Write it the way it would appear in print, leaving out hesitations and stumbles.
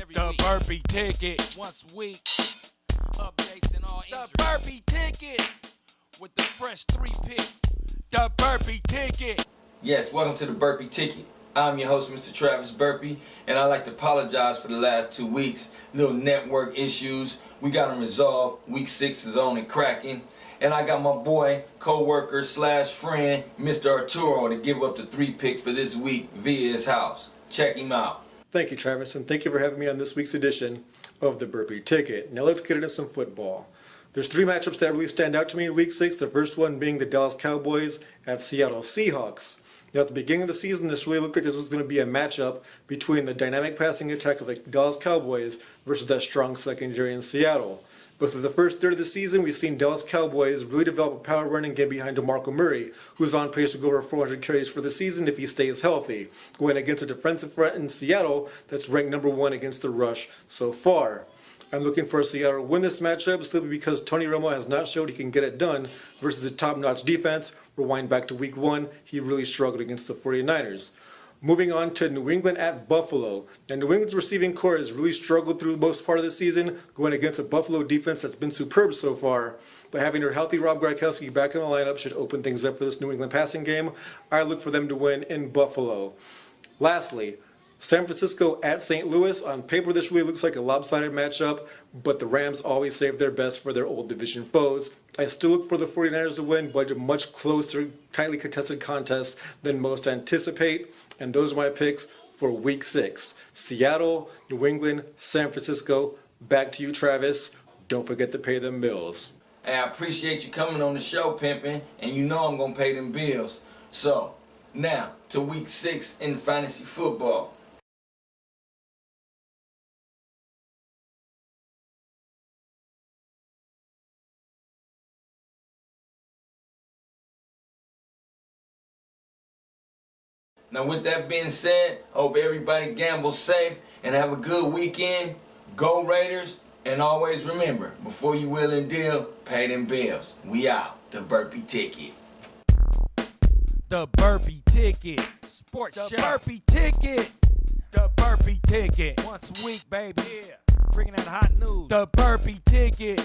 every The week. Burpee ticket. Once a week. Updates and all The injuries. Burpee ticket. With the fresh 3-pick. The Burpee ticket. Yes, welcome to the Burpee Ticket. I'm your host, Mr. Travis Burpee, and I'd like to apologize for the last 2 weeks. Little network issues. We got them resolved. Week 6 is on and cracking. And I got my boy, co-worker / friend, Mr. Arturo, to give up the 3-pick for this week via his house. Check him out. Thank you, Travis, and thank you for having me on this week's edition of the Burpee Ticket. Now let's get into some football. There's 3 matchups that really stand out to me in Week 6, the first one being the Dallas Cowboys at Seattle Seahawks. Now at the beginning of the season, this really looked like this was going to be a matchup between the dynamic passing attack of the Dallas Cowboys versus that strong secondary in Seattle. But for the first third of the season, we've seen Dallas Cowboys really develop a power running game behind DeMarco Murray, who's on pace to go over 400 carries for the season if he stays healthy, going against a defensive front in Seattle that's ranked number 1 against the rush so far. I'm looking for Seattle to win this matchup simply because Tony Romo has not showed he can get it done versus a top-notch defense. Rewind back to Week 1, he really struggled against the 49ers. Moving on to New England at Buffalo. Now, New England's receiving core has really struggled through most part of the season, going against a Buffalo defense that's been superb so far. But having their healthy Rob Gronkowski back in the lineup should open things up for this New England passing game. I look for them to win in Buffalo. Lastly, San Francisco at St. Louis. On paper, this really looks like a lopsided matchup, but the Rams always save their best for their old division foes. I still look for the 49ers to win, but a much closer, tightly contested contest than most anticipate. And those are my picks for Week 6. Seattle, New England, San Francisco. Back to you, Travis. Don't forget to pay them bills. Hey, I appreciate you coming on the show, pimping, and you know I'm going to pay them bills. So, now to Week 6 in fantasy football. Now with that being said, hope everybody gambles safe and have a good weekend. Go Raiders, and always remember, before you will and deal, pay them bills. We out. The Burpee Ticket. The Burpee ticket. Sports The show. Burpee ticket. The Burpee ticket. Once a week, baby. Yeah. Bringing that hot news. The Burpee ticket.